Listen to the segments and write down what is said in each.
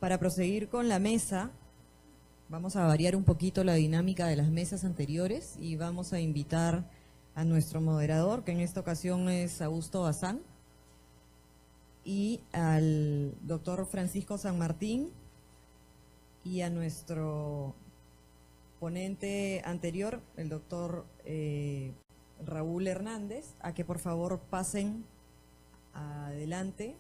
Para proseguir con la mesa, vamos a variar un poquito la dinámica de las mesas anteriores y vamos a invitar a nuestro moderador, que en esta ocasión es Augusto Bazán, y al doctor Francisco San Martín, y a nuestro ponente anterior, el doctor Raúl Hernández, a que por favor pasen adelante.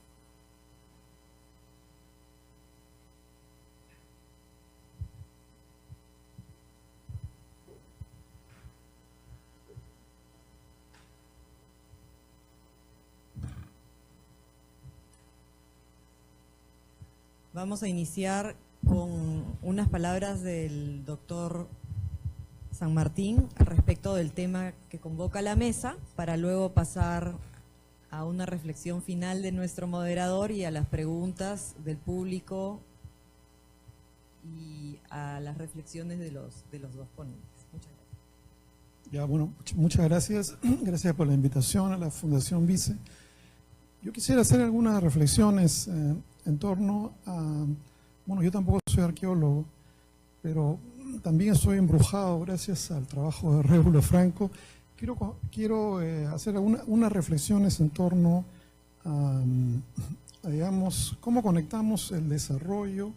Vamos a iniciar con unas palabras del doctor San Martín al respecto del tema que convoca la mesa, para luego pasar a una reflexión final de nuestro moderador y a las preguntas del público y a las reflexiones de los dos ponentes. Muchas gracias. Ya, bueno, muchas gracias. Gracias por la invitación a la Fundación Vice. Yo quisiera hacer algunas reflexiones en torno a, bueno, yo tampoco soy arqueólogo, pero también estoy embrujado gracias al trabajo de Rébulo Franco. Quiero hacer unas reflexiones en torno a, digamos, cómo conectamos el desarrollo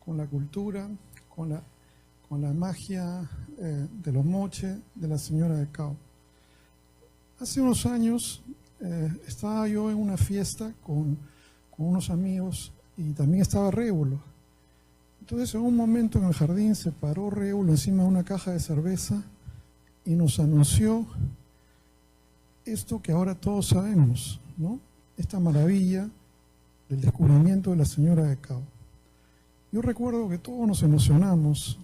con la cultura, con la magia de los moches de la señora de Cao. Hace unos años estaba yo en una fiesta con unos amigos y también estaba Rébulo. Entonces, en un momento en el jardín se paró Rébulo encima de una caja de cerveza y nos anunció esto que ahora todos sabemos, ¿no? Esta maravilla del descubrimiento de la señora de Cao. Yo recuerdo que todos nos emocionamos,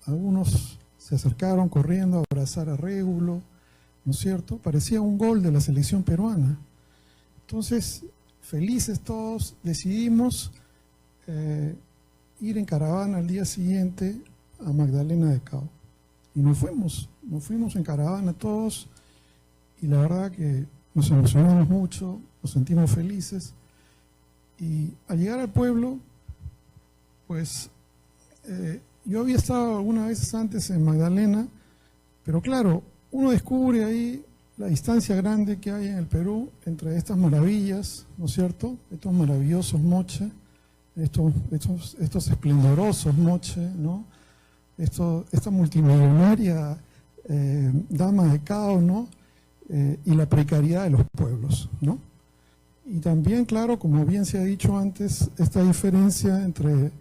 algunos se acercaron corriendo a abrazar a Rébulo, ¿no es cierto? Parecía un gol de la selección peruana. Entonces, felices todos, decidimos ir en caravana al día siguiente a Magdalena de Cao. Y nos fuimos en caravana todos, y la verdad que nos emocionamos mucho, nos sentimos felices. Y al llegar al pueblo, pues yo había estado algunas veces antes en Magdalena, pero claro, uno descubre ahí la distancia grande que hay en el Perú entre estas maravillas, ¿no es cierto? Estos maravillosos moches, estos esplendorosos moches, ¿no? Esta multimillonaria dama de Cao, ¿no? Y la precariedad de los pueblos, ¿no? Y también, claro, como bien se ha dicho antes, esta diferencia entre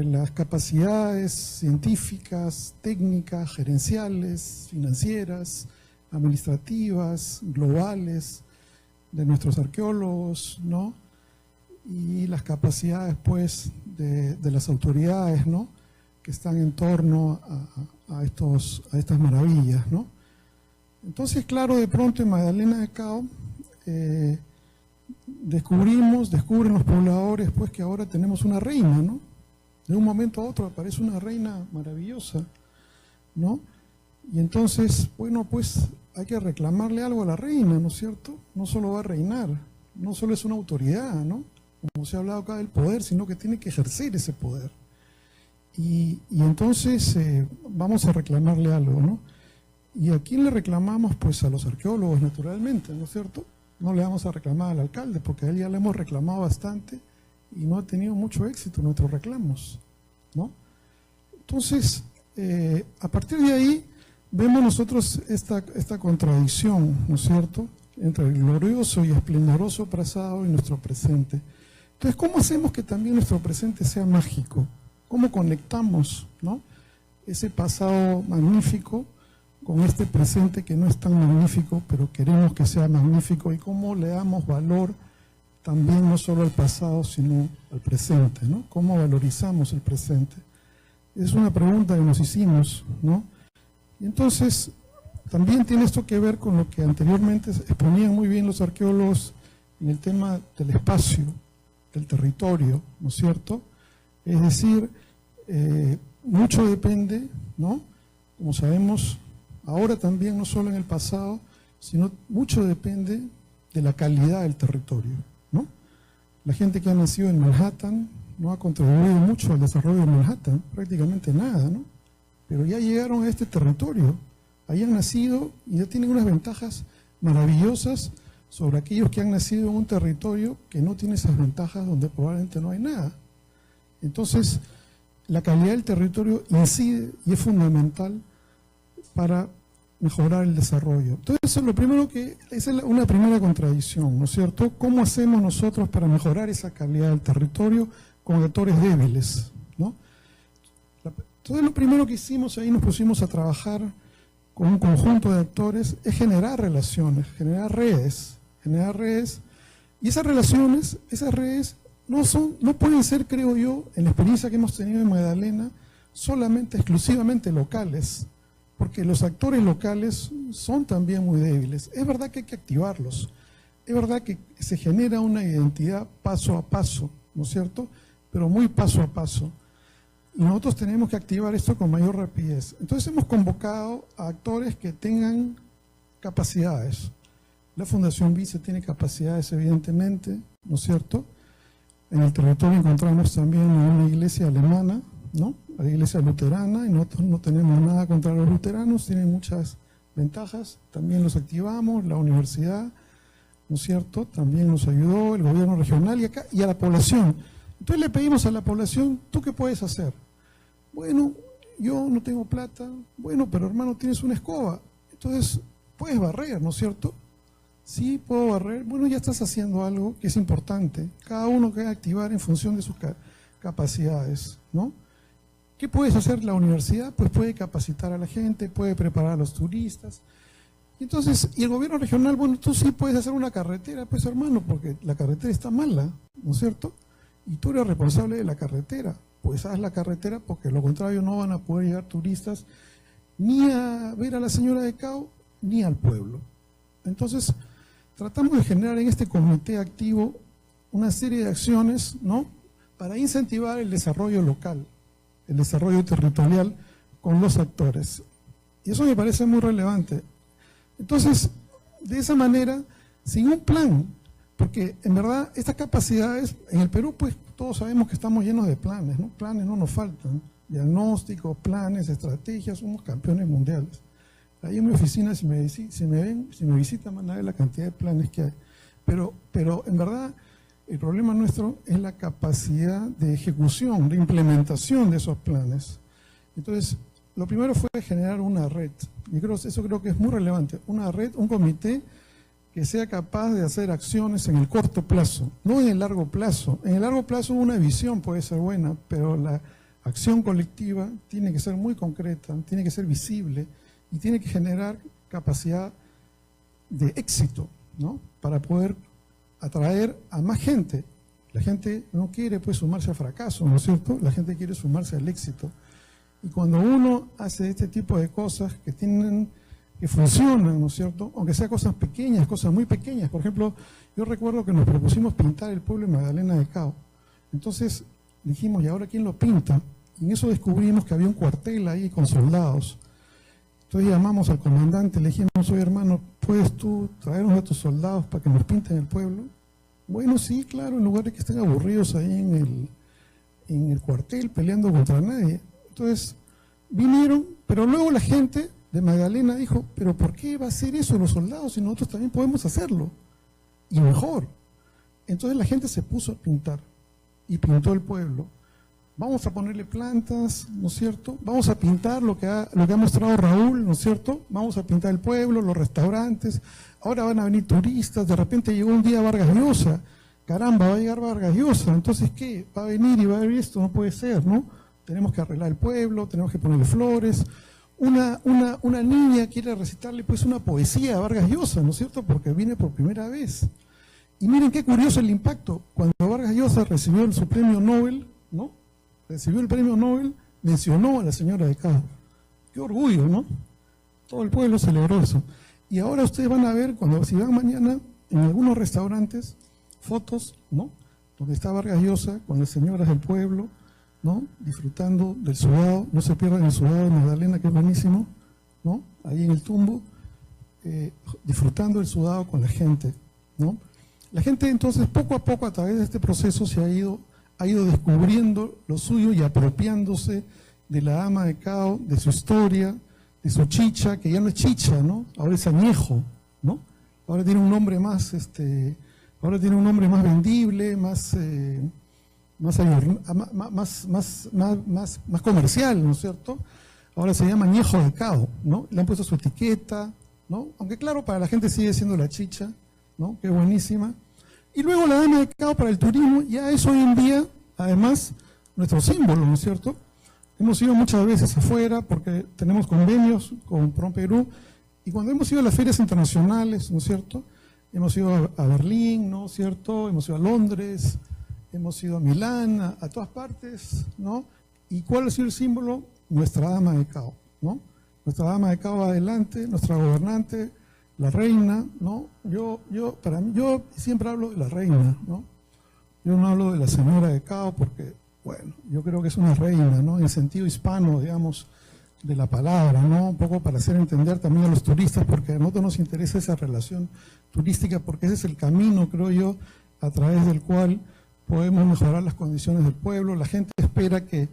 las capacidades científicas, técnicas, gerenciales, financieras, administrativas, globales de nuestros arqueólogos, ¿no? Y las capacidades, pues, de las autoridades, ¿no? Que están en torno a estas maravillas, ¿no? Entonces, claro, de pronto en Magdalena de Cao descubren los pobladores, pues, que ahora tenemos una reina, ¿no? De un momento a otro aparece una reina maravillosa, ¿no? Y entonces, bueno, pues hay que reclamarle algo a la reina, ¿no es cierto? No solo va a reinar, no solo es una autoridad, ¿no? Como se ha hablado acá del poder, sino que tiene que ejercer ese poder. Y entonces vamos a reclamarle algo, ¿no? ¿Y a quién le reclamamos? Pues a los arqueólogos, naturalmente, ¿no es cierto? No le vamos a reclamar al alcalde, porque a él ya le hemos reclamado bastante y no ha tenido mucho éxito nuestros reclamos, ¿no? Entonces, a partir de ahí, vemos nosotros esta contradicción, ¿no es cierto?, entre el glorioso y esplendoroso pasado y nuestro presente. Entonces, ¿cómo hacemos que también nuestro presente sea mágico? ¿Cómo conectamos, ¿no?, ese pasado magnífico con este presente que no es tan magnífico, pero queremos que sea magnífico? ¿Y cómo le damos valor también no solo al pasado, sino al presente, ¿no? ¿Cómo valorizamos el presente? Es una pregunta que nos hicimos, ¿no? Y entonces, también tiene esto que ver con lo que anteriormente exponían muy bien los arqueólogos en el tema del espacio, del territorio, ¿no es cierto? Es decir, mucho depende, ¿no? Como sabemos, ahora también, no solo en el pasado, sino mucho depende de la calidad del territorio, ¿no? La gente que ha nacido en Manhattan no ha contribuido mucho al desarrollo de Manhattan, prácticamente nada, ¿no? Pero ya llegaron a este territorio, ahí han nacido y ya tienen unas ventajas maravillosas sobre aquellos que han nacido en un territorio que no tiene esas ventajas, donde probablemente no hay nada. Entonces, la calidad del territorio incide y es fundamental para mejorar el desarrollo. Entonces, eso es lo primero esa es una primera contradicción, ¿no es cierto? ¿Cómo hacemos nosotros para mejorar esa calidad del territorio con actores débiles, ¿no? Entonces, lo primero que hicimos ahí, nos pusimos a trabajar con un conjunto de actores, es generar relaciones, generar redes, y esas relaciones, esas redes no pueden ser, creo yo, en la experiencia que hemos tenido en Magdalena, solamente, exclusivamente locales, porque los actores locales son también muy débiles. Es verdad que hay que activarlos, es verdad que se genera una identidad paso a paso, ¿no es cierto?, pero muy paso a paso. Y nosotros tenemos que activar esto con mayor rapidez. Entonces hemos convocado a actores que tengan capacidades. La Fundación Vice tiene capacidades, evidentemente, ¿no es cierto? En el territorio encontramos también una iglesia alemana, ¿no? La iglesia luterana, y nosotros no tenemos nada contra los luteranos, tienen muchas ventajas, también los activamos, la universidad, ¿no es cierto? También nos ayudó, el gobierno regional y a la población. Entonces le pedimos a la población, ¿tú qué puedes hacer? Bueno, yo no tengo plata. Bueno, pero hermano, tienes una escoba, entonces puedes barrer, ¿no es cierto? Sí, puedo barrer. Bueno, ya estás haciendo algo que es importante. Cada uno que activar en función de sus capacidades, ¿no? ¿Qué puedes hacer la universidad? Pues puede capacitar a la gente, puede preparar a los turistas. Entonces, y el gobierno regional, bueno, tú sí puedes hacer una carretera, pues hermano, porque la carretera está mala, ¿no es cierto? Y tú eres responsable de la carretera, pues haz la carretera, porque lo contrario no van a poder llegar turistas ni a ver a la señora de Cao, ni al pueblo. Entonces, tratamos de generar en este comité activo una serie de acciones, ¿no?, para incentivar el desarrollo local, el desarrollo territorial con los actores. Y eso me parece muy relevante. Entonces, de esa manera, sin un plan, porque en verdad estas capacidades, en el Perú pues todos sabemos que estamos llenos de planes, ¿no? Planes no nos faltan, diagnósticos, planes, estrategias, somos campeones mundiales. Ahí en mi oficina, si me visitan, van a ver la cantidad de planes que hay. Pero en verdad, el problema nuestro es la capacidad de ejecución, de implementación de esos planes. Entonces, lo primero fue generar una red. Y eso creo que es muy relevante. Una red, un comité que sea capaz de hacer acciones en el corto plazo, no en el largo plazo. En el largo plazo una visión puede ser buena, pero la acción colectiva tiene que ser muy concreta, tiene que ser visible y tiene que generar capacidad de éxito, ¿no?, para poder atraer a más gente. La gente no quiere pues sumarse al fracaso, ¿no es cierto? La gente quiere sumarse al éxito. Y cuando uno hace este tipo de cosas que funcionan, ¿no es cierto?, aunque sean cosas pequeñas, cosas muy pequeñas. Por ejemplo, yo recuerdo que nos propusimos pintar el pueblo de Magdalena de Cao. Entonces dijimos, ¿y ahora quién lo pinta? Y en eso descubrimos que había un cuartel ahí con soldados. Entonces llamamos al comandante, le dijimos, oye hermano, ¿puedes tú traernos a tus soldados para que nos pinten el pueblo? Bueno, sí, claro, en lugar de que estén aburridos ahí en el cuartel peleando contra nadie. Entonces vinieron, pero luego la gente de Magdalena dijo, pero ¿por qué va a hacer eso los soldados si nosotros también podemos hacerlo? Y mejor. Entonces la gente se puso a pintar y pintó el pueblo. Vamos a ponerle plantas, ¿no es cierto? Vamos a pintar lo que ha mostrado Raúl, ¿no es cierto? Vamos a pintar el pueblo, los restaurantes. Ahora van a venir turistas, de repente llegó un día Vargas Llosa. Caramba, va a llegar Vargas Llosa. Entonces, ¿qué? Va a venir y va a ver esto, no puede ser, ¿no? Tenemos que arreglar el pueblo, tenemos que ponerle flores. Una niña quiere recitarle pues una poesía a Vargas Llosa, ¿no es cierto? Porque viene por primera vez. Y miren qué curioso el impacto. Cuando Vargas Llosa recibió su premio Nobel, ¿no?, recibió el premio Nobel, mencionó a la señora de Cao. Qué orgullo, ¿no? Todo el pueblo celebró eso. Y ahora ustedes van a ver, si van mañana, en algunos restaurantes, fotos, ¿no?, donde está Vargas Llosa con las señoras del pueblo, ¿no?, disfrutando del sudado. No se pierdan el sudado de Magdalena, que es buenísimo, ¿no?, ahí en el tumbo, disfrutando el sudado con la gente, ¿no? La gente entonces poco a poco a través de este proceso ha ido descubriendo lo suyo y apropiándose de la dama de Cao, de su historia, de su chicha, que ya no es chicha, ¿no? Ahora es añejo, ¿no? Ahora tiene un nombre más, vendible, más comercial, ¿no es cierto? Ahora se llama añejo de Cao, ¿no? Le han puesto su etiqueta, ¿no? Aunque claro, para la gente sigue siendo la chicha, ¿no? Que es buenísima. Y luego la dama de Cao para el turismo, ya es hoy en día, además, nuestro símbolo, ¿no es cierto? Hemos ido muchas veces afuera porque tenemos convenios con PROM Perú, y cuando hemos ido a las ferias internacionales, ¿no es cierto? Hemos ido a Berlín, ¿no es cierto? Hemos ido a Londres, hemos ido a Milán, a todas partes, ¿no? ¿Y cuál ha sido el símbolo? Nuestra dama de Cao, ¿no? Nuestra dama de Cao adelante, nuestra gobernante, la reina, ¿no? Yo siempre hablo de la reina, ¿no? Yo no hablo de la señora de Cao porque, bueno, yo creo que es una reina, ¿no? En sentido hispano, digamos, de la palabra, ¿no? Un poco para hacer entender también a los turistas, porque a nosotros nos interesa esa relación turística, porque ese es el camino, creo yo, a través del cual podemos mejorar las condiciones del pueblo. La gente espera que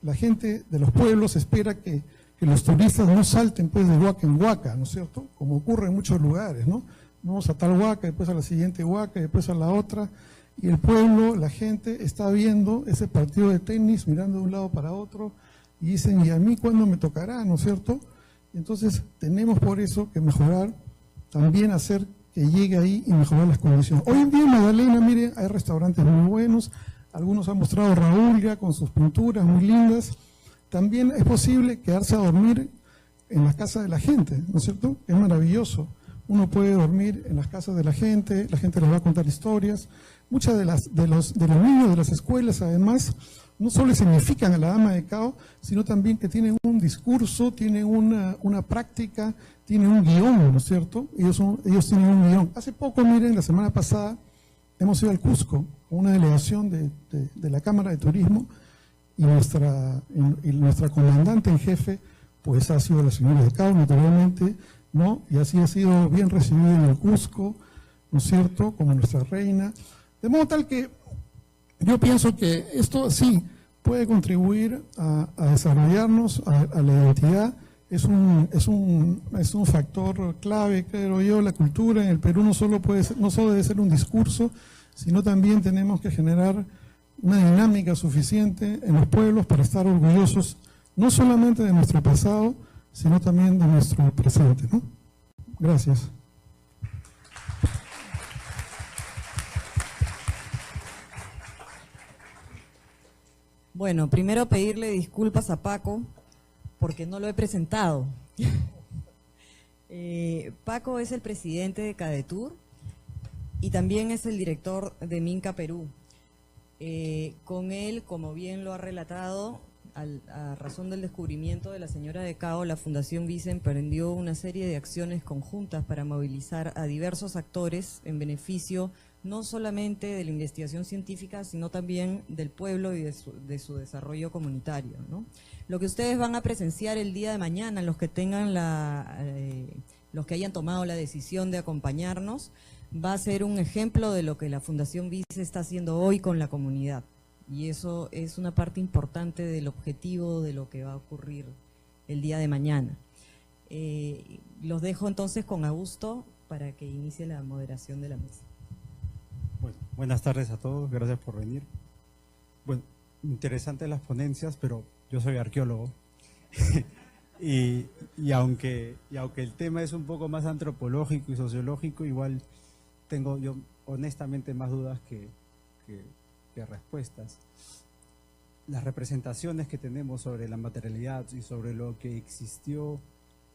la gente de los pueblos espera que los turistas no salten pues de huaca en huaca, ¿no es cierto? Como ocurre en muchos lugares, ¿no? Vamos a tal huaca, después a la siguiente huaca, después a la otra, y el pueblo, la gente está viendo ese partido de tenis, mirando de un lado para otro, y dicen, ¿y a mí cuándo me tocará, no es cierto? Entonces tenemos por eso que mejorar, también hacer que llegue ahí y mejorar las condiciones. Hoy en día en Magdalena, miren, hay restaurantes muy buenos, algunos han mostrado Raúl ya con sus pinturas muy lindas. También es posible quedarse a dormir en las casas de la gente, ¿no es cierto? Es maravilloso. Uno puede dormir en las casas de la gente les va a contar historias. Muchas de los niños de las escuelas, además, no solo significan a la dama de Cao, sino también que tienen un discurso, tienen una práctica, tienen un guión, ¿no es cierto? Ellos tienen un guión. Hace poco, miren, la semana pasada, hemos ido al Cusco con una delegación de la Cámara de Turismo, y nuestra comandante en jefe, pues ha sido la señora de Cao, naturalmente, ¿no? Y así ha sido bien recibida en el Cusco, ¿no es cierto?, como nuestra reina. De modo tal que yo pienso que esto sí puede contribuir a desarrollarnos, a la identidad. Es un factor clave, creo yo. La cultura en el Perú no solo debe ser un discurso, sino también tenemos que generar una dinámica suficiente en los pueblos para estar orgullosos no solamente de nuestro pasado, sino también de nuestro presente, ¿no? Gracias. Bueno, primero pedirle disculpas a Paco porque no lo he presentado. Paco es el presidente de Cadetur y también es el director de Minca Perú. Con él, como bien lo ha relatado, a razón del descubrimiento de la señora de Cao, la Fundación Vice emprendió una serie de acciones conjuntas para movilizar a diversos actores en beneficio no solamente de la investigación científica, sino también del pueblo y de su desarrollo comunitario, ¿no? Lo que ustedes van a presenciar el día de mañana, los que tengan los que hayan tomado la decisión de acompañarnos, va a ser un ejemplo de lo que la Fundación Vice está haciendo hoy con la comunidad. Y eso es una parte importante del objetivo de lo que va a ocurrir el día de mañana. Los dejo entonces con Augusto para que inicie la moderación de la mesa. Bueno, buenas tardes a todos, gracias por venir. Bueno, interesantes las ponencias, pero yo soy arqueólogo. y aunque el tema es un poco más antropológico y sociológico, igual tengo yo honestamente más dudas que respuestas. Las representaciones que tenemos sobre la materialidad y sobre lo que existió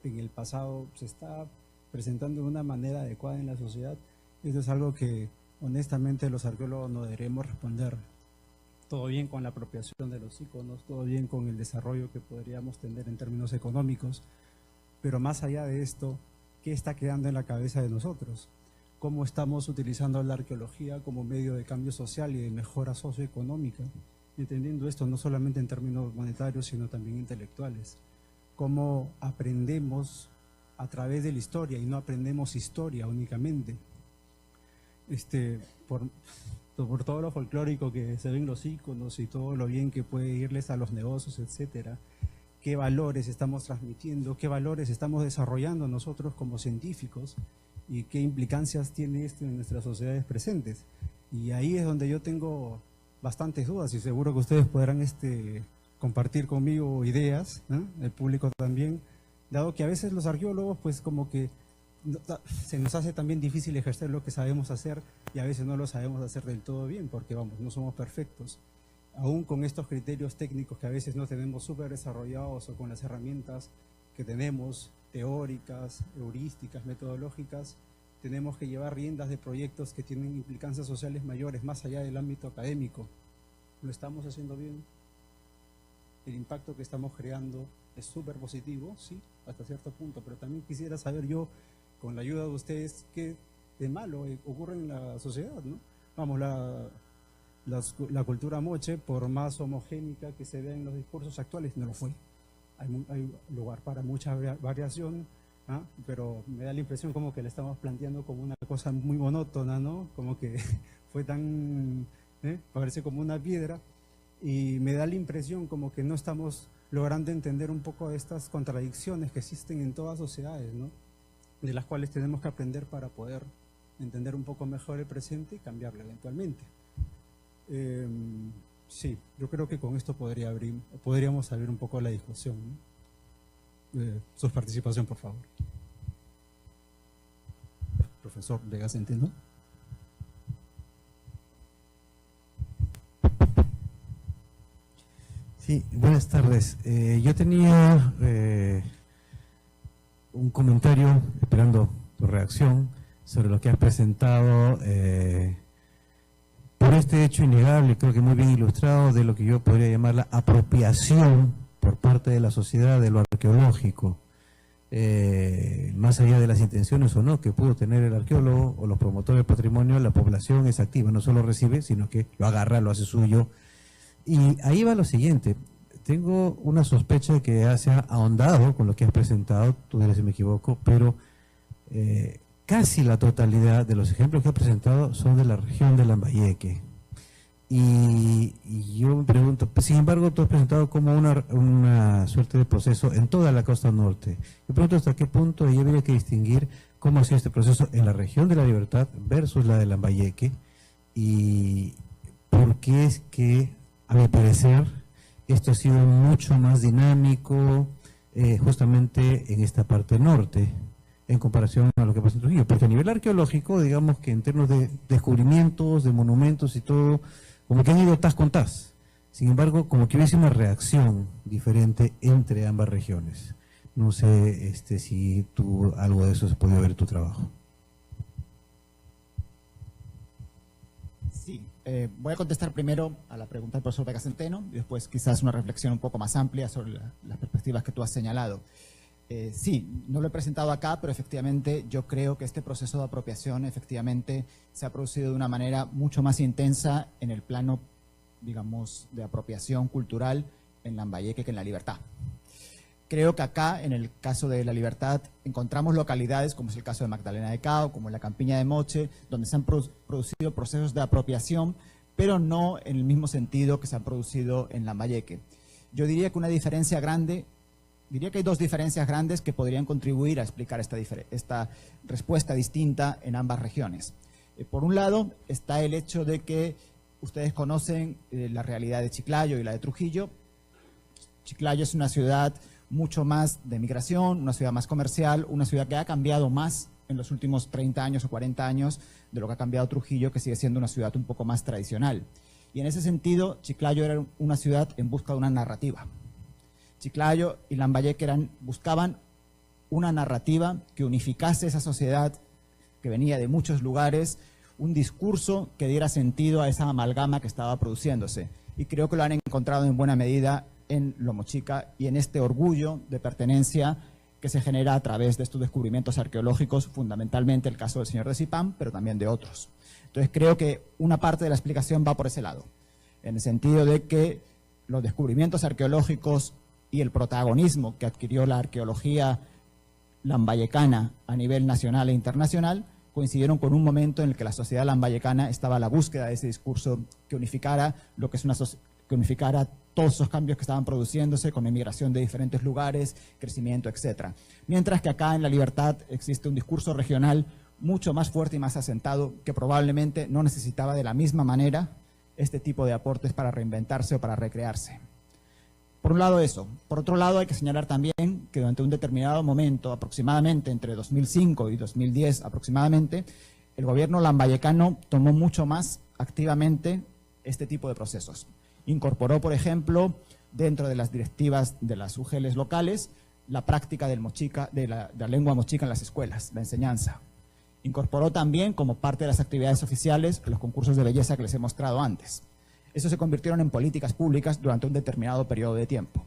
en el pasado se está presentando de una manera adecuada en la sociedad. Eso es algo que honestamente los arqueólogos no deberemos responder. Todo bien con la apropiación de los íconos, todo bien con el desarrollo que podríamos tener en términos económicos, pero más allá de esto, ¿qué está quedando en la cabeza de nosotros? ¿Cómo estamos utilizando la arqueología como medio de cambio social y de mejora socioeconómica? Entendiendo esto no solamente en términos monetarios, sino también intelectuales. ¿Cómo aprendemos a través de la historia y no aprendemos historia únicamente? por todo lo folclórico que se ven los íconos y todo lo bien que puede irles a los negocios, etcétera, qué valores estamos transmitiendo, qué valores estamos desarrollando nosotros como científicos y qué implicancias tiene esto en nuestras sociedades presentes. Y ahí es donde yo tengo bastantes dudas y seguro que ustedes podrán compartir conmigo ideas, ¿no? El público también, dado que a veces los arqueólogos pues como que se nos hace también difícil ejercer lo que sabemos hacer y a veces no lo sabemos hacer del todo bien porque vamos, no somos perfectos. Aún con estos criterios técnicos que a veces no tenemos súper desarrollados o con las herramientas que tenemos, teóricas, heurísticas, metodológicas, tenemos que llevar riendas de proyectos que tienen implicancias sociales mayores, más allá del ámbito académico. ¿Lo estamos haciendo bien? El impacto que estamos creando es súper positivo, sí, hasta cierto punto, pero también quisiera saber yo, con la ayuda de ustedes, qué de malo ocurre en la sociedad, ¿no? Vamos, la cultura moche, por más homogénica que se vea en los discursos actuales, no lo fue. Hay lugar para mucha variación, ¿ah? Pero me da la impresión como que le estamos planteando como una cosa muy monótona, ¿no? Como que fue tan, parece como una piedra, y me da la impresión como que no estamos logrando entender un poco estas contradicciones que existen en todas sociedades, ¿no? De las cuales tenemos que aprender para poder entender un poco mejor el presente y cambiarlo eventualmente. Sí, yo creo que con esto podríamos abrir un poco la discusión, ¿no? Su participación, por favor. Profesor Vega Centeno. Sí, buenas tardes. Yo tenía un comentario, esperando tu reacción, sobre lo que has presentado por este hecho innegable, creo que muy bien ilustrado, de lo que yo podría llamar la apropiación por parte de la sociedad de lo arqueológico, más allá de las intenciones o no que pudo tener el arqueólogo o los promotores del patrimonio. La población es activa, no solo recibe, sino que lo agarra, lo hace suyo. Y ahí va lo siguiente, tengo una sospecha de que se ha ahondado con lo que has presentado, tú dirás si me equivoco, pero casi la totalidad de los ejemplos que has presentado son de la región de Lambayeque. Y yo me pregunto, sin embargo, tú has presentado como una suerte de proceso en toda la costa norte. Yo pregunto hasta qué punto ahí habría que distinguir cómo ha sido este proceso en la región de la Libertad versus la de Lambayeque, y por qué es que, a mi parecer, esto ha sido mucho más dinámico justamente en esta parte norte, en comparación a lo que pasa en Trujillo. Porque a nivel arqueológico, digamos que en términos de descubrimientos, de monumentos y todo, como que han ido tas con tas. Sin embargo, como que hubiese una reacción diferente entre ambas regiones. No sé si tú algo de eso has podido ver en tu trabajo. Sí, voy a contestar primero a la pregunta del profesor Vega Centeno y después quizás una reflexión un poco más amplia sobre las perspectivas que tú has señalado. Sí, no lo he presentado acá, pero efectivamente yo creo que este proceso de apropiación efectivamente se ha producido de una manera mucho más intensa en el plano, digamos, de apropiación cultural en Lambayeque que en La Libertad. Creo que acá, en el caso de La Libertad, encontramos localidades, como es el caso de Magdalena de Cao, como la Campiña de Moche, donde se han producido procesos de apropiación, pero no en el mismo sentido que se han producido en Lambayeque. Yo diría que una diferencia grande, diría que hay dos diferencias grandes que podrían contribuir a explicar esta respuesta distinta en ambas regiones. Por un lado, está el hecho de que ustedes conocen la realidad de Chiclayo y la de Trujillo. Chiclayo es una ciudad mucho más de migración, una ciudad más comercial, una ciudad que ha cambiado más en los últimos 30 años o 40 años de lo que ha cambiado Trujillo, que sigue siendo una ciudad un poco más tradicional. Y en ese sentido, Chiclayo era una ciudad en busca de una narrativa. Chiclayo y Lambayeque buscaban una narrativa que unificase esa sociedad que venía de muchos lugares, un discurso que diera sentido a esa amalgama que estaba produciéndose. Y creo que lo han encontrado en buena medida en Lomochica y en este orgullo de pertenencia que se genera a través de estos descubrimientos arqueológicos, fundamentalmente el caso del señor de Zipán, pero también de otros. Entonces creo que una parte de la explicación va por ese lado, en el sentido de que los descubrimientos arqueológicos y el protagonismo que adquirió la arqueología lambayecana a nivel nacional e internacional coincidieron con un momento en el que la sociedad lambayecana estaba a la búsqueda de ese discurso que unificara lo que es que unificara todos esos cambios que estaban produciéndose con emigración de diferentes lugares, crecimiento, etc. Mientras que acá en La Libertad existe un discurso regional mucho más fuerte y más asentado que probablemente no necesitaba de la misma manera este tipo de aportes para reinventarse o para recrearse. Por un lado eso. Por otro lado hay que señalar también que durante un determinado momento, aproximadamente entre 2005 y 2010 aproximadamente, el gobierno lambayecano tomó mucho más activamente este tipo de procesos. Incorporó, por ejemplo, dentro de las directivas de las UGLs locales, la práctica del mochica, de la lengua mochica en las escuelas, la enseñanza. Incorporó también, como parte de las actividades oficiales, los concursos de belleza que les he mostrado antes. Eso se convirtieron en políticas públicas durante un determinado periodo de tiempo.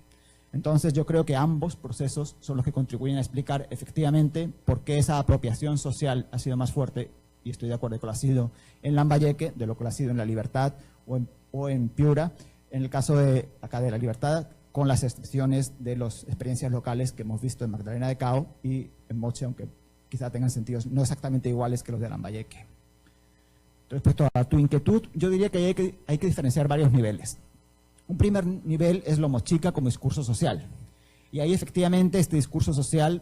Entonces yo creo que ambos procesos son los que contribuyen a explicar efectivamente por qué esa apropiación social ha sido más fuerte, y estoy de acuerdo con que lo ha sido en Lambayeque, de lo que lo ha sido en La Libertad o en Piura, en el caso de acá de La Libertad, con las excepciones de las experiencias locales que hemos visto en Magdalena de Cao y en Moche, aunque quizá tengan sentidos no exactamente iguales que los de Lambayeque. Respecto a tu inquietud, yo diría que hay que diferenciar varios niveles. Un primer nivel es lo mochica como discurso social. Y ahí efectivamente este discurso social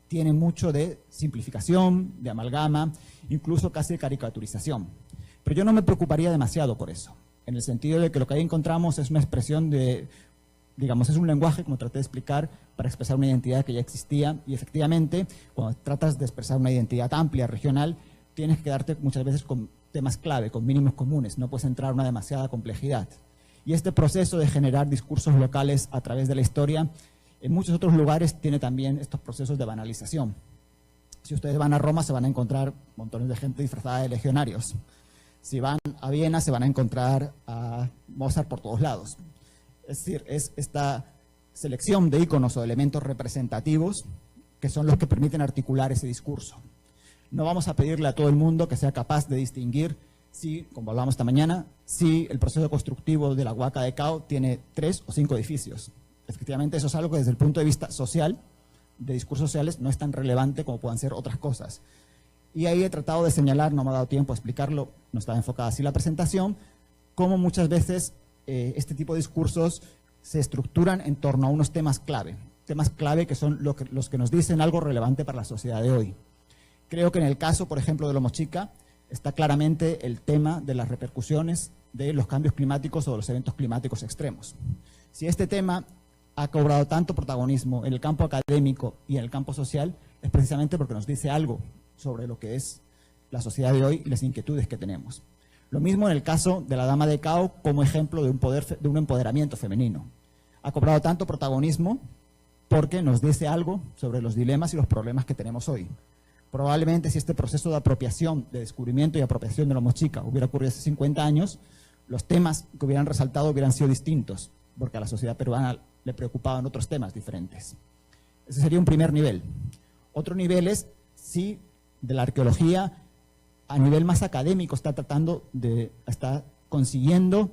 tiene mucho de simplificación, de amalgama, incluso casi de caricaturización. Pero yo no me preocuparía demasiado por eso, en el sentido de que lo que ahí encontramos es una expresión de, digamos, es un lenguaje, como traté de explicar, para expresar una identidad que ya existía. Y efectivamente, cuando tratas de expresar una identidad amplia, regional, tienes que quedarte muchas veces con temas clave, con mínimos comunes, no puedes entrar en una demasiada complejidad. Y este proceso de generar discursos locales a través de la historia, en muchos otros lugares tiene también estos procesos de banalización. Si ustedes van a Roma se van a encontrar montones de gente disfrazada de legionarios. Si van a Viena se van a encontrar a Mozart por todos lados. Es decir, es esta selección de íconos o de elementos representativos que son los que permiten articular ese discurso. No vamos a pedirle a todo el mundo que sea capaz de distinguir si, como hablamos esta mañana, si el proceso constructivo de la Huaca de Cao tiene 3 o 5 edificios. Efectivamente, eso es algo que desde el punto de vista social, de discursos sociales, no es tan relevante como puedan ser otras cosas. Y ahí he tratado de señalar, no me ha dado tiempo a explicarlo, no estaba enfocada así la presentación, cómo muchas veces este tipo de discursos se estructuran en torno a unos temas clave que son los que nos dicen algo relevante para la sociedad de hoy. Creo que en el caso, por ejemplo, de lo mochica, está claramente el tema de las repercusiones de los cambios climáticos o de los eventos climáticos extremos. Si este tema ha cobrado tanto protagonismo en el campo académico y en el campo social, es precisamente porque nos dice algo sobre lo que es la sociedad de hoy y las inquietudes que tenemos. Lo mismo en el caso de la Dama de Cao como ejemplo de un empoderamiento femenino. Ha cobrado tanto protagonismo porque nos dice algo sobre los dilemas y los problemas que tenemos hoy. Probablemente si este proceso de apropiación, de descubrimiento y apropiación de la mochica hubiera ocurrido hace 50 años, los temas que hubieran resaltado hubieran sido distintos, porque a la sociedad peruana le preocupaban otros temas diferentes. Ese sería un primer nivel. Otro nivel es si de la arqueología a nivel más académico está consiguiendo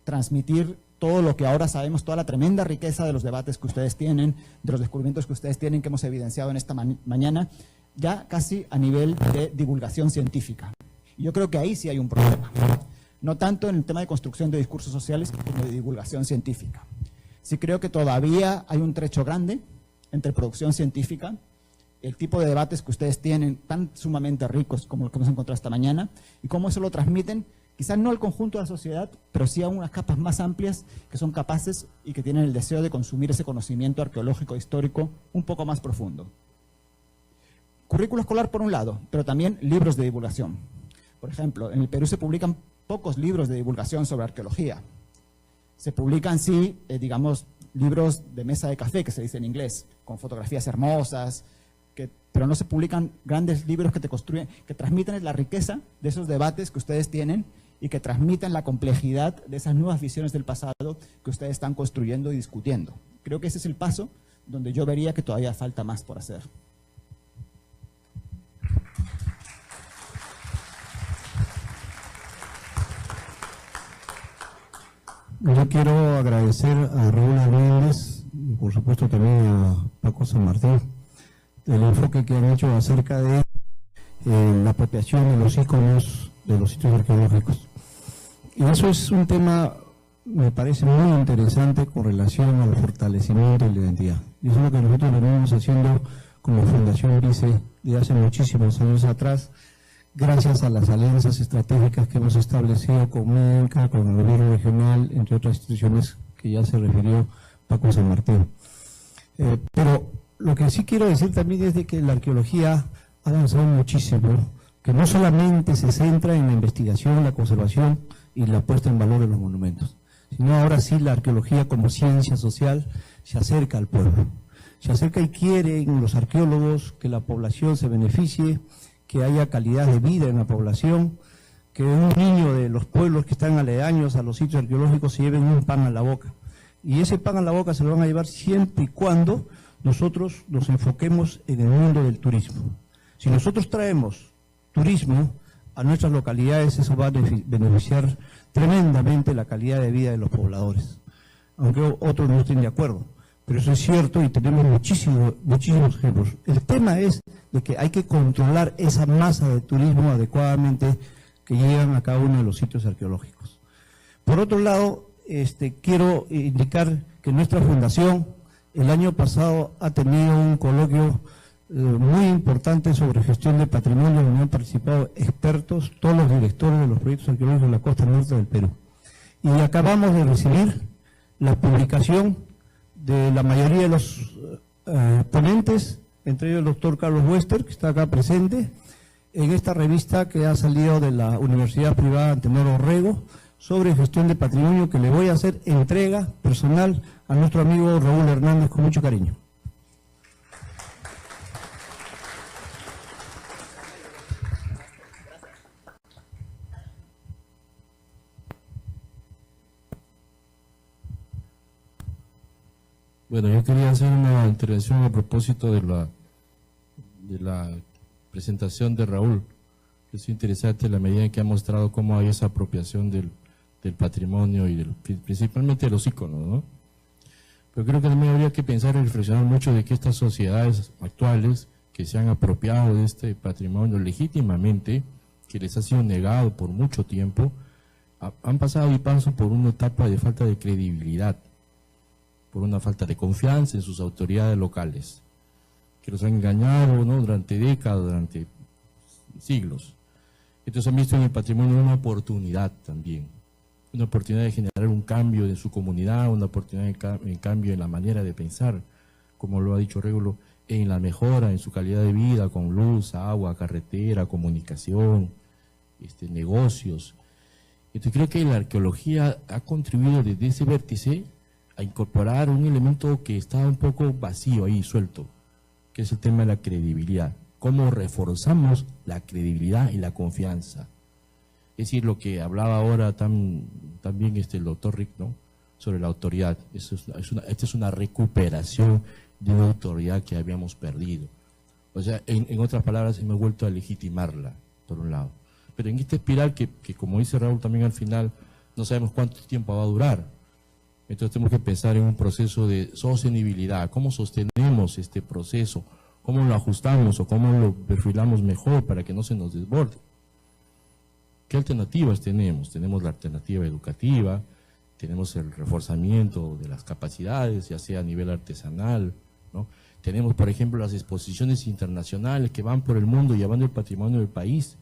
transmitir todo lo que ahora sabemos, toda la tremenda riqueza de los debates que ustedes tienen, de los descubrimientos que ustedes tienen, que hemos evidenciado en esta mañana, ya casi a nivel de divulgación científica. Y yo creo que ahí sí hay un problema. No tanto en el tema de construcción de discursos sociales, como de divulgación científica. Sí creo que todavía hay un trecho grande entre producción científica, el tipo de debates que ustedes tienen, tan sumamente ricos como los que hemos encontrado esta mañana, y cómo eso lo transmiten, quizás no al conjunto de la sociedad, pero sí a unas capas más amplias que son capaces y que tienen el deseo de consumir ese conocimiento arqueológico histórico un poco más profundo. Currículo escolar por un lado, pero también libros de divulgación. Por ejemplo, en el Perú se publican pocos libros de divulgación sobre arqueología. Se publican, sí, digamos, libros de mesa de café, que se dice en inglés, con fotografías hermosas, pero no se publican grandes libros que que transmiten la riqueza de esos debates que ustedes tienen y que transmiten la complejidad de esas nuevas visiones del pasado que ustedes están construyendo y discutiendo. Creo que ese es el paso donde yo vería que todavía falta más por hacer. Yo quiero agradecer a Raúl Hernández y por supuesto también a Paco San Martín el enfoque que han hecho acerca de la apropiación de los íconos de los sitios arqueológicos. Y eso es un tema, me parece muy interesante con relación al fortalecimiento de la identidad. Y eso es lo que nosotros venimos haciendo como Fundación Vice de hace muchísimos años atrás, gracias a las alianzas estratégicas que hemos establecido con MENCA, con el gobierno regional, entre otras instituciones que ya se refirió Paco San Martín. Pero lo que sí quiero decir también es de que la arqueología ha avanzado muchísimo, que no solamente se centra en la investigación, la conservación y la puesta en valor de los monumentos, sino ahora sí la arqueología como ciencia social se acerca al pueblo, se acerca y quieren los arqueólogos que la población se beneficie, que haya calidad de vida en la población, que un niño de los pueblos que están aledaños a los sitios arqueológicos se lleven un pan a la boca. Y ese pan a la boca se lo van a llevar siempre y cuando nosotros nos enfoquemos en el mundo del turismo. Si nosotros traemos turismo a nuestras localidades, eso va a beneficiar tremendamente la calidad de vida de los pobladores, aunque otros no estén de acuerdo. Pero eso es cierto y tenemos muchísimos ejemplos. El tema es de que hay que controlar esa masa de turismo adecuadamente que llegan a cada uno de los sitios arqueológicos. Por otro lado, quiero indicar que nuestra fundación el año pasado ha tenido un coloquio muy importante sobre gestión de patrimonio, donde han participado expertos, todos los directores de los proyectos arqueológicos de la costa norte del Perú. Y acabamos de recibir la publicación de la mayoría de los ponentes, entre ellos el doctor Carlos Wester, que está acá presente, en esta revista que ha salido de la Universidad Privada Antenor Orrego, sobre gestión de patrimonio, que le voy a hacer entrega personal a nuestro amigo Raúl Hernández con mucho cariño. Bueno, yo quería hacer una intervención a propósito de la presentación de Raúl. Es interesante la medida en que ha mostrado cómo hay esa apropiación del patrimonio y principalmente de los íconos, ¿no? Pero creo que también habría que pensar y reflexionar mucho de que estas sociedades actuales que se han apropiado de este patrimonio legítimamente, que les ha sido negado por mucho tiempo, han pasado y pasan por una etapa de falta de credibilidad, por una falta de confianza en sus autoridades locales, que los han engañado, ¿no?, durante décadas, durante siglos. Entonces han visto en el patrimonio una oportunidad también, una oportunidad de generar un cambio en su comunidad, una oportunidad de cambio en la manera de pensar, como lo ha dicho Régulo, en la mejora en su calidad de vida, con luz, agua, carretera, comunicación, negocios. Entonces creo que la arqueología ha contribuido desde ese vértice a incorporar un elemento que estaba un poco vacío ahí, suelto, que es el tema de la credibilidad. ¿Cómo reforzamos la credibilidad y la confianza? Es decir, lo que hablaba ahora también el doctor Rick, ¿no?, sobre la autoridad. Esta es una recuperación de una autoridad que habíamos perdido. O sea, en otras palabras, hemos vuelto a legitimarla, por un lado. Pero en esta espiral que como dice Raúl también al final, no sabemos cuánto tiempo va a durar. Entonces tenemos que pensar en un proceso de sostenibilidad. ¿Cómo sostenemos este proceso? ¿Cómo lo ajustamos o cómo lo perfilamos mejor para que no se nos desborde? ¿Qué alternativas tenemos? Tenemos la alternativa educativa, tenemos el reforzamiento de las capacidades, ya sea a nivel artesanal, ¿no? Tenemos, por ejemplo, las exposiciones internacionales que van por el mundo llevando el patrimonio del país,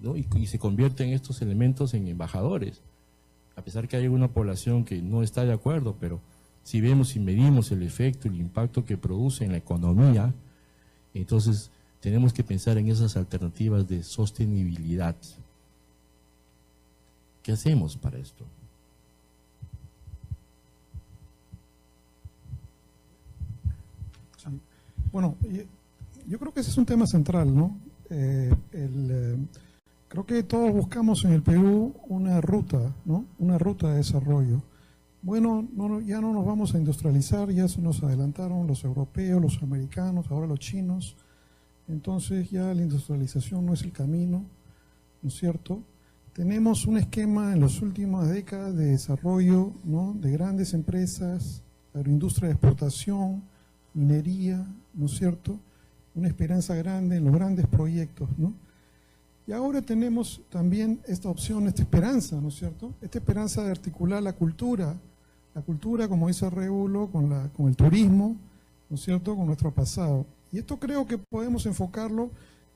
¿no?, y se convierten estos elementos en embajadores. A pesar que hay una población que no está de acuerdo, pero si vemos y medimos el efecto, el impacto que produce en la economía, entonces tenemos que pensar en esas alternativas de sostenibilidad. ¿Qué hacemos para esto? Sí. Bueno, yo creo que ese es un tema central, ¿no? Creo que todos buscamos en el Perú una ruta, ¿no? Una ruta de desarrollo. Bueno, ya no nos vamos a industrializar, ya se nos adelantaron los europeos, los americanos, ahora los chinos. Entonces ya la industrialización no es el camino, ¿no es cierto? Tenemos un esquema en las últimas décadas de desarrollo, ¿no?, de grandes empresas, agroindustria de exportación, minería, ¿no es cierto? Una esperanza grande en los grandes proyectos, ¿no? Y ahora tenemos también esta opción, esta esperanza, ¿no es cierto? Esta esperanza de articular la cultura, como dice Rébulo, con el turismo, ¿no es cierto?, con nuestro pasado. Y esto creo que podemos enfocarlo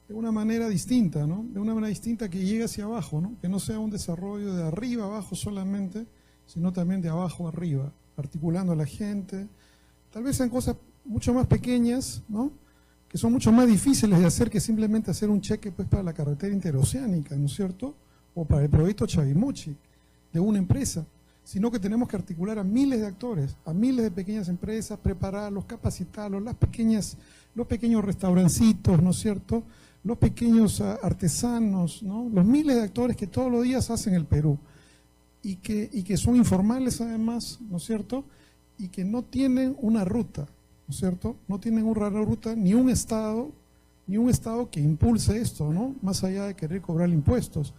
de una manera distinta, ¿no? De una manera distinta que llegue hacia abajo, ¿no? Que no sea un desarrollo de arriba abajo solamente, sino también de abajo arriba, articulando a la gente, tal vez en cosas mucho más pequeñas, ¿no?, que son mucho más difíciles de hacer que simplemente hacer un cheque pues para la carretera interoceánica, ¿no es cierto?, o para el proyecto Chavimochic de una empresa, sino que tenemos que articular a miles de actores, a miles de pequeñas empresas, prepararlos, capacitarlos, los pequeños restaurancitos, ¿no es cierto?, los pequeños artesanos, ¿no?, los miles de actores que todos los días hacen el Perú y que son informales además, ¿no es cierto?, y que no tienen una ruta, ¿no es cierto?, no tienen una ruta ni un Estado que impulse esto, ¿no?, más allá de querer cobrar impuestos.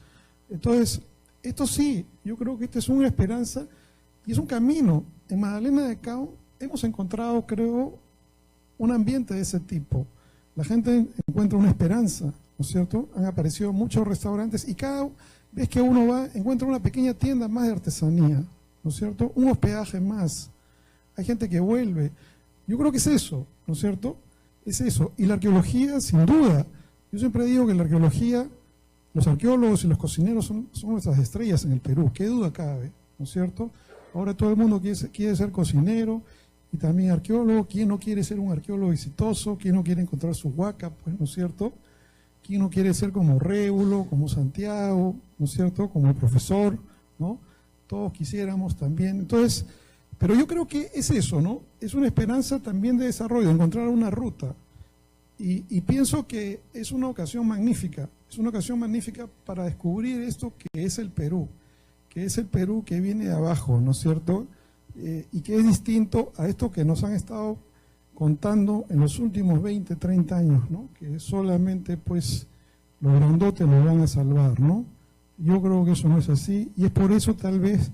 Entonces, esto sí, yo creo que esta es una esperanza y es un camino. En Magdalena de Cao hemos encontrado, creo, un ambiente de ese tipo. La gente encuentra una esperanza, ¿no es cierto? Han aparecido muchos restaurantes y cada vez que uno va encuentra una pequeña tienda más de artesanía, ¿no es cierto? Un hospedaje más. Hay gente que vuelve. Yo creo que es eso, ¿no es cierto? Es eso. Y la arqueología, sin duda. Yo siempre digo que la arqueología, los arqueólogos y los cocineros son nuestras estrellas en el Perú. ¿Qué duda cabe? ¿No es cierto? Ahora todo el mundo quiere ser cocinero y también arqueólogo. ¿Quién no quiere ser un arqueólogo exitoso? ¿Quién no quiere encontrar su huaca? Pues, ¿no es cierto? ¿Quién no quiere ser como Rébulo, como Santiago, ¿no es cierto?, como el profesor, ¿no? Todos quisiéramos también. Entonces, pero yo creo que es eso, ¿no? Es una esperanza también de desarrollo, de encontrar una ruta. Y pienso que es una ocasión magnífica para descubrir esto que es el Perú que viene de abajo, ¿no es cierto? Y que es distinto a esto que nos han estado contando en los últimos 20, 30 años, ¿no? Que solamente pues los grandotes nos van a salvar, ¿no? Yo creo que eso no es así y es por eso tal vez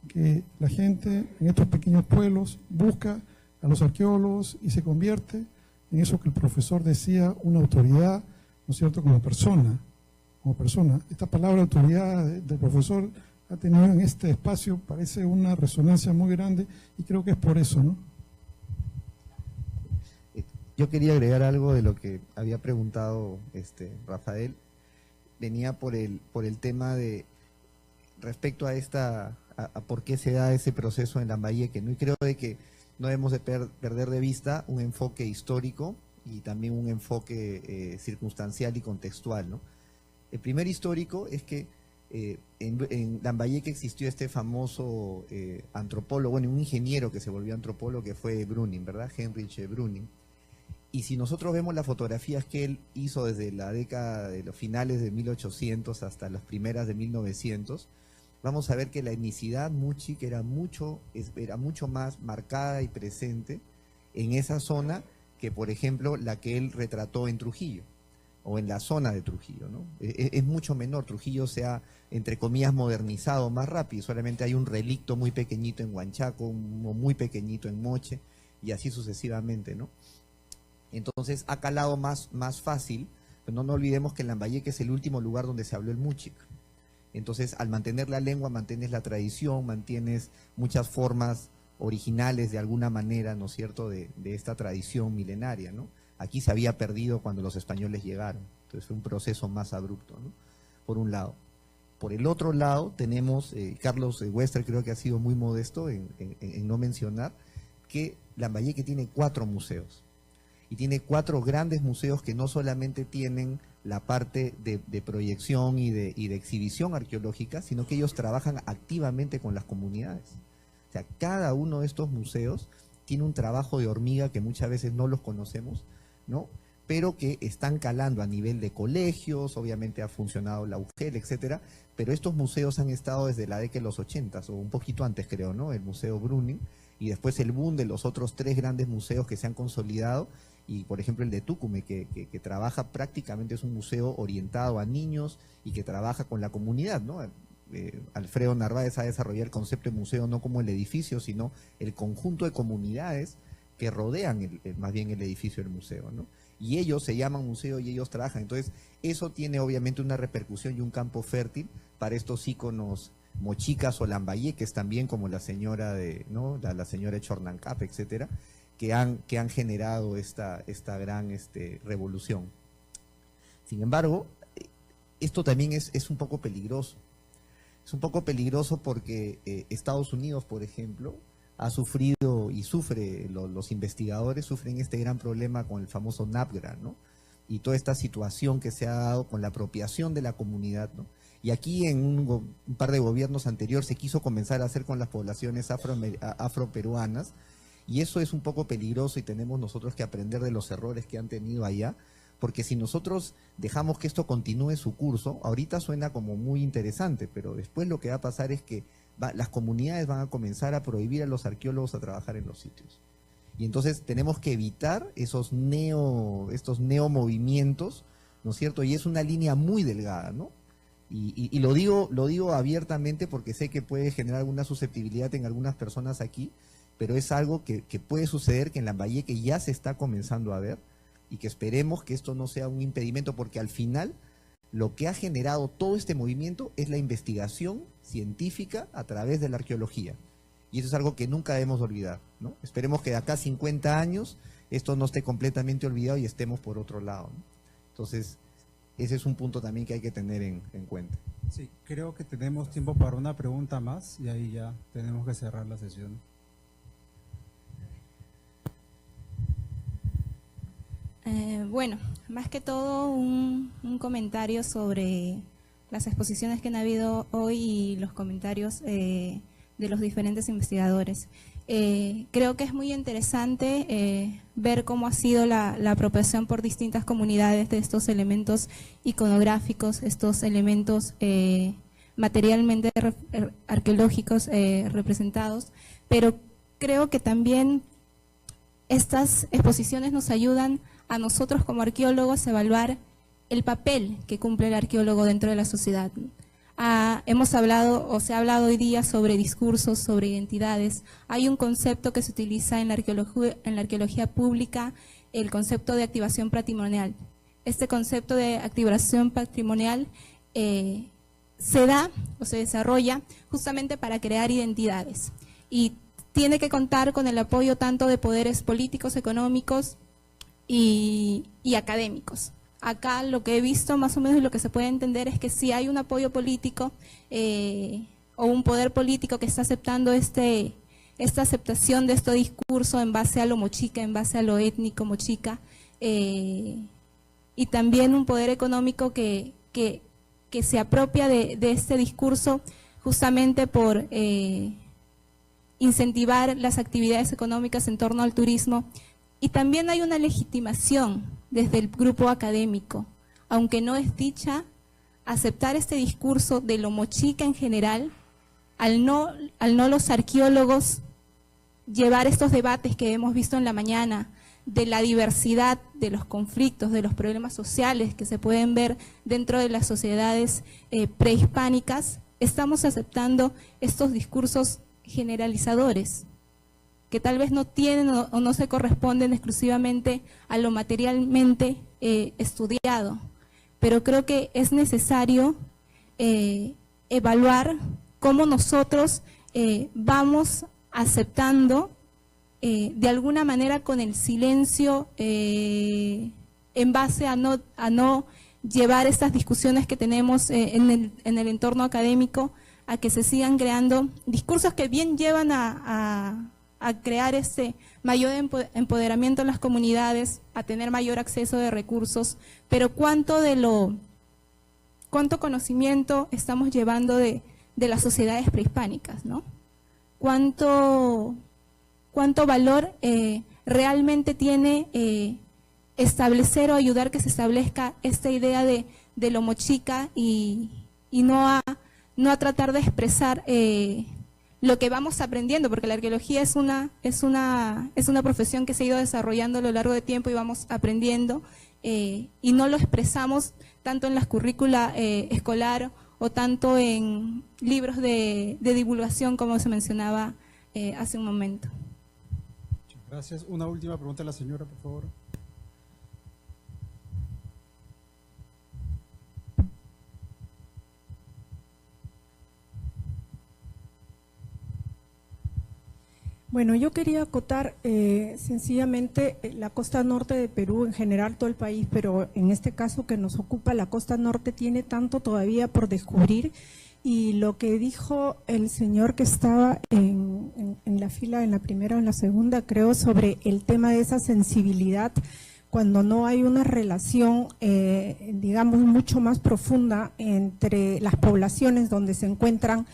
que la gente en estos pequeños pueblos busca a los arqueólogos y se convierte en eso que el profesor decía, una autoridad, ¿no es cierto?, como persona. Esta palabra autoridad del profesor ha tenido en este espacio, parece una resonancia muy grande y creo que es por eso, ¿no? Yo quería agregar algo de lo que había preguntado Rafael. Venía por el tema de respecto a por qué se da ese proceso en Lambayeque, ¿no? Y creo de que no debemos de perder de vista un enfoque histórico y también un enfoque circunstancial y contextual, ¿no? El primer histórico es que en Lambayeque existió este famoso antropólogo, bueno, un ingeniero que se volvió antropólogo que fue Brüning, ¿verdad? Heinrich Brüning. Y si nosotros vemos las fotografías que él hizo desde la década de los finales de 1800 hasta las primeras de 1900, vamos a ver que la etnicidad muchic era mucho más marcada y presente en esa zona que, por ejemplo, la que él retrató en Trujillo, o en la zona de Trujillo, ¿no? Es mucho menor. Trujillo se ha, entre comillas, modernizado más rápido. Solamente hay un relicto muy pequeñito en Huanchaco, uno muy pequeñito en Moche, y así sucesivamente, ¿no? Entonces ha calado más fácil, pero no olvidemos que en Lambayeque es el último lugar donde se habló el muchic. Entonces, al mantener la lengua, mantienes la tradición, mantienes muchas formas originales de alguna manera, ¿no es cierto?, de esta tradición milenaria, ¿no? Aquí se había perdido cuando los españoles llegaron, entonces fue un proceso más abrupto, ¿no?, por un lado. Por el otro lado tenemos, Carlos Wester creo que ha sido muy modesto en no mencionar, que Lambayeque tiene 4 museos. Y tiene 4 grandes museos que no solamente tienen la parte de proyección y de exhibición arqueológica, sino que ellos trabajan activamente con las comunidades. O sea, cada uno de estos museos tiene un trabajo de hormiga que muchas veces no los conocemos, ¿no?, pero que están calando a nivel de colegios, obviamente ha funcionado la UGEL, etcétera, pero estos museos han estado desde la década de los 80 o un poquito antes, creo, ¿no?, el Museo Brüning, y después el boom de los otros 3 grandes museos que se han consolidado. Y por ejemplo el de Tucumán, que trabaja prácticamente, es un museo orientado a niños y que trabaja con la comunidad, ¿no? Alfredo Narváez ha desarrollado el concepto de museo no como el edificio, sino el conjunto de comunidades que rodean más bien el edificio del museo, ¿no? y ellos se llaman museo y ellos trabajan. Entonces, eso tiene obviamente una repercusión y un campo fértil para estos íconos mochicas o lambayeques también, como la señora ¿no? la señora Chornancap, etcétera, que han generado esta gran revolución. Sin embargo, esto también es un poco peligroso. Es un poco peligroso porque Estados Unidos, por ejemplo, ha sufrido y sufre, los investigadores sufren este gran problema con el famoso NAPGRA, ¿no? Y toda esta situación que se ha dado con la apropiación de la comunidad, ¿no? Y aquí en un par de gobiernos anteriores se quiso comenzar a hacer con las poblaciones afroperuanas, y eso es un poco peligroso y tenemos nosotros que aprender de los errores que han tenido allá, porque si nosotros dejamos que esto continúe su curso, ahorita suena como muy interesante, pero después lo que va a pasar es que las comunidades van a comenzar a prohibir a los arqueólogos a trabajar en los sitios. Y entonces tenemos que evitar estos neomovimientos, ¿no es cierto? Y es una línea muy delgada, ¿no? Y lo digo abiertamente porque sé que puede generar alguna susceptibilidad en algunas personas aquí, pero es algo que puede suceder, que en Lambayeque ya se está comenzando a ver, y que esperemos que esto no sea un impedimento, porque al final lo que ha generado todo este movimiento es la investigación científica a través de la arqueología. Y eso es algo que nunca debemos olvidar, ¿no? Esperemos que de acá a 50 años esto no esté completamente olvidado y estemos por otro lado, ¿no? Entonces, ese es un punto también que hay que tener en cuenta. Sí, creo que tenemos tiempo para una pregunta más y ahí ya tenemos que cerrar la sesión. Bueno, más que todo un comentario sobre las exposiciones que han habido hoy y los comentarios de los diferentes investigadores. Creo que es muy interesante ver cómo ha sido la apropiación por distintas comunidades de estos elementos iconográficos, estos elementos materialmente arqueológicos representados, pero creo que también estas exposiciones nos ayudan a nosotros como arqueólogos a evaluar el papel que cumple el arqueólogo dentro de la sociedad. Hemos hablado, o se ha hablado hoy día sobre discursos, sobre identidades. Hay un concepto que se utiliza en la arqueología pública, el concepto de activación patrimonial. Este concepto de activación patrimonial se da o se desarrolla justamente para crear identidades, y tiene que contar con el apoyo tanto de poderes políticos, económicos y académicos. Acá lo que he visto más o menos, lo que se puede entender es que si hay un apoyo político o un poder político que está aceptando esta aceptación de este discurso en base a lo mochica, en base a lo étnico mochica, y también un poder económico que se apropia de este discurso justamente por incentivar las actividades económicas en torno al turismo. Y también hay una legitimación desde el grupo académico, aunque no es dicha, aceptar este discurso de lo mochica en general, al no los arqueólogos llevar estos debates que hemos visto en la mañana, de la diversidad, de los conflictos, de los problemas sociales que se pueden ver dentro de las sociedades prehispánicas, estamos aceptando estos discursos generalizadores, que tal vez no tienen o no se corresponden exclusivamente a lo materialmente estudiado. Pero creo que es necesario evaluar cómo nosotros vamos aceptando de alguna manera con el silencio en base a no llevar estas discusiones que tenemos en el entorno académico a que se sigan creando discursos que bien llevan a crear ese mayor empoderamiento en las comunidades, a tener mayor acceso de recursos, pero cuánto conocimiento estamos llevando de las sociedades prehispánicas, ¿no? Cuánto valor realmente tiene establecer o ayudar que se establezca esta idea de lo mochica y no a tratar de expresar lo que vamos aprendiendo, porque la arqueología es una profesión que se ha ido desarrollando a lo largo de tiempo y vamos aprendiendo, y no lo expresamos tanto en las currícula escolar o tanto en libros de divulgación como se mencionaba hace un momento. Gracias. Una última pregunta a la señora, por favor. Bueno, yo quería acotar sencillamente la costa norte de Perú, en general todo el país, pero en este caso que nos ocupa la costa norte tiene tanto todavía por descubrir, y lo que dijo el señor que estaba en la fila, en la primera o en la segunda, creo, sobre el tema de esa sensibilidad, cuando no hay una relación, digamos, mucho más profunda entre las poblaciones donde se encuentran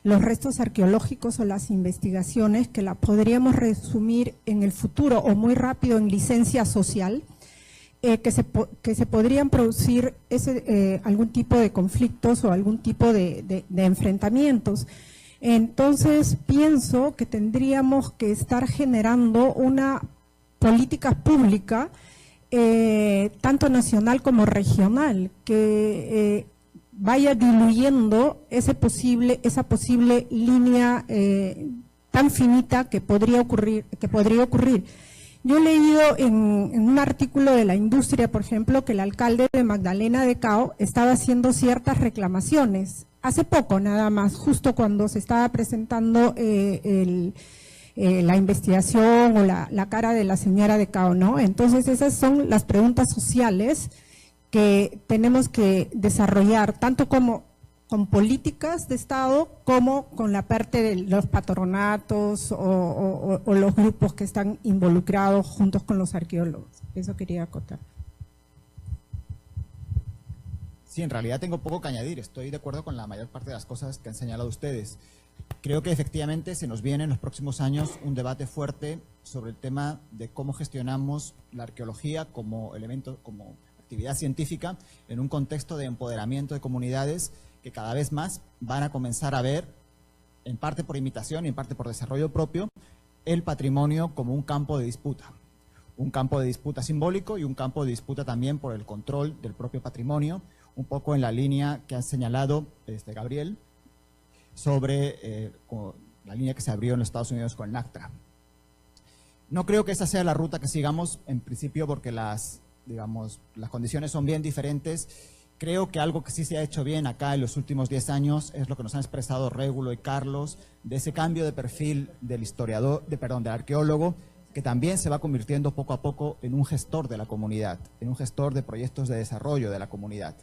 los restos arqueológicos o las investigaciones, que la podríamos resumir en el futuro o muy rápido en licencia social, que se podrían producir algún tipo de conflictos o algún tipo de enfrentamientos. Entonces pienso que tendríamos que estar generando una política pública, tanto nacional como regional, que vaya diluyendo esa posible línea tan finita que podría ocurrir. Yo he leído en un artículo de La Industria, por ejemplo, que el alcalde de Magdalena de Cao estaba haciendo ciertas reclamaciones, hace poco nada más, justo cuando se estaba presentando la investigación o la cara de la señora de Cao, ¿no? Entonces esas son las preguntas sociales que tenemos que desarrollar, tanto como con políticas de Estado, como con la parte de los patronatos o los grupos que están involucrados juntos con los arqueólogos. Eso quería acotar. Sí, en realidad tengo poco que añadir, estoy de acuerdo con la mayor parte de las cosas que han señalado ustedes. Creo que efectivamente se nos viene en los próximos años un debate fuerte sobre el tema de cómo gestionamos la arqueología como elemento, como actividad científica, en un contexto de empoderamiento de comunidades que cada vez más van a comenzar a ver, en parte por imitación y en parte por desarrollo propio, el patrimonio como un campo de disputa. Un campo de disputa simbólico y un campo de disputa también por el control del propio patrimonio, un poco en la línea que ha señalado Gabriel, sobre la línea que se abrió en los Estados Unidos con el NACTRA. No creo que esa sea la ruta que sigamos, en principio, porque las condiciones son bien diferentes. Creo que algo que sí se ha hecho bien acá en los últimos 10 años es lo que nos han expresado Régulo y Carlos, de ese cambio de perfil del del arqueólogo, que también se va convirtiendo poco a poco en un gestor de la comunidad, en un gestor de proyectos de desarrollo de la comunidad.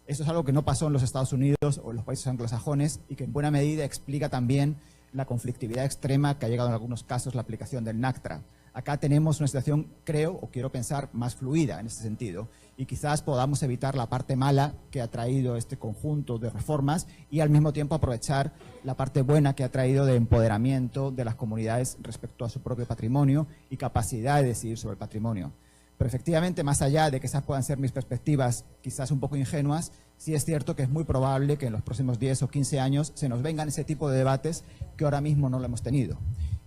Eso es algo que no pasó en los Estados Unidos o en los países anglosajones y que en buena medida explica también la conflictividad extrema que ha llegado en algunos casos la aplicación del NACTRA. Acá tenemos una situación, creo, o quiero pensar, más fluida en ese sentido, y quizás podamos evitar la parte mala que ha traído este conjunto de reformas y al mismo tiempo aprovechar la parte buena que ha traído de empoderamiento de las comunidades respecto a su propio patrimonio y capacidad de decidir sobre el patrimonio. Pero efectivamente, más allá de que esas puedan ser mis perspectivas quizás un poco ingenuas, sí es cierto que es muy probable que en los próximos 10 o 15 años se nos vengan ese tipo de debates que ahora mismo no lo hemos tenido,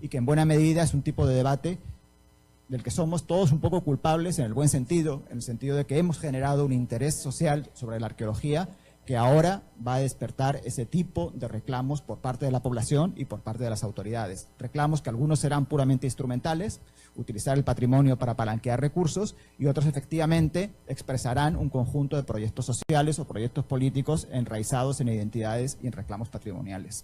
y que en buena medida es un tipo de debate del que somos todos un poco culpables en el buen sentido, en el sentido de que hemos generado un interés social sobre la arqueología que ahora va a despertar ese tipo de reclamos por parte de la población y por parte de las autoridades. Reclamos que algunos serán puramente instrumentales, utilizar el patrimonio para palanquear recursos, y otros efectivamente expresarán un conjunto de proyectos sociales o proyectos políticos enraizados en identidades y en reclamos patrimoniales.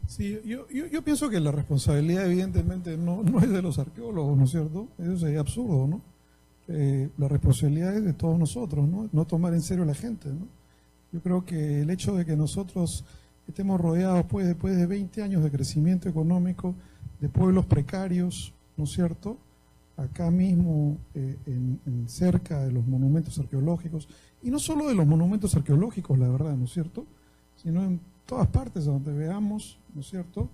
Sí, yo pienso que la responsabilidad evidentemente no es de los arqueólogos, ¿no es cierto? Eso sería absurdo, ¿no? La responsabilidad es de todos nosotros, ¿no? No tomar en serio a la gente, ¿no? Yo creo que el hecho de que nosotros estemos rodeados después de 20 años de crecimiento económico, de pueblos precarios, ¿no es cierto?, acá mismo cerca de los monumentos arqueológicos, y no solo de los monumentos arqueológicos, la verdad, ¿no es cierto?, sino en todas partes donde veamos, ¿no es cierto?,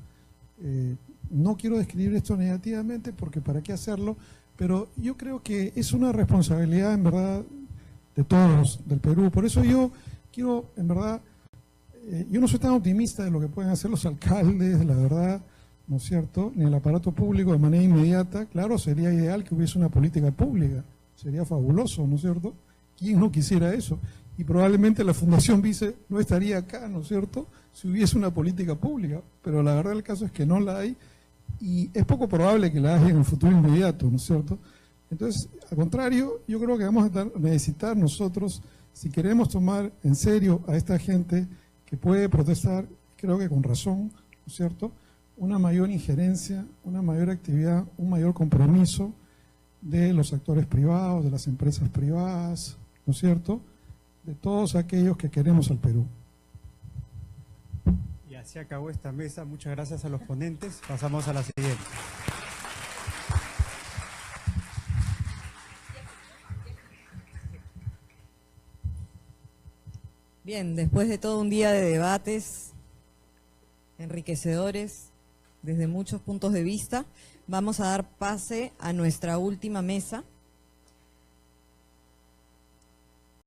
no quiero describir esto negativamente porque para qué hacerlo, pero yo creo que es una responsabilidad en verdad de todos, del Perú. Por eso yo quiero, en verdad, yo no soy tan optimista de lo que pueden hacer los alcaldes, la verdad, ¿no es cierto?, ni el aparato público de manera inmediata. Claro, sería ideal que hubiese una política pública, sería fabuloso, ¿no es cierto? ¿Quién no quisiera eso? Y probablemente la Fundación Vice no estaría acá, ¿no es cierto?, si hubiese una política pública, pero la verdad del caso es que no la hay y es poco probable que la haya en el futuro inmediato, ¿no es cierto? Entonces, al contrario, yo creo que vamos a necesitar nosotros, si queremos tomar en serio a esta gente que puede protestar, creo que con razón, ¿no es cierto?, una mayor injerencia, una mayor actividad, un mayor compromiso de los actores privados, de las empresas privadas, ¿no es cierto?, de todos aquellos que queremos al Perú. Y así acabó esta mesa. Muchas gracias a los ponentes. Pasamos a la siguiente. Bien, después de todo un día de debates enriquecedores desde muchos puntos de vista, vamos a dar pase a nuestra última mesa,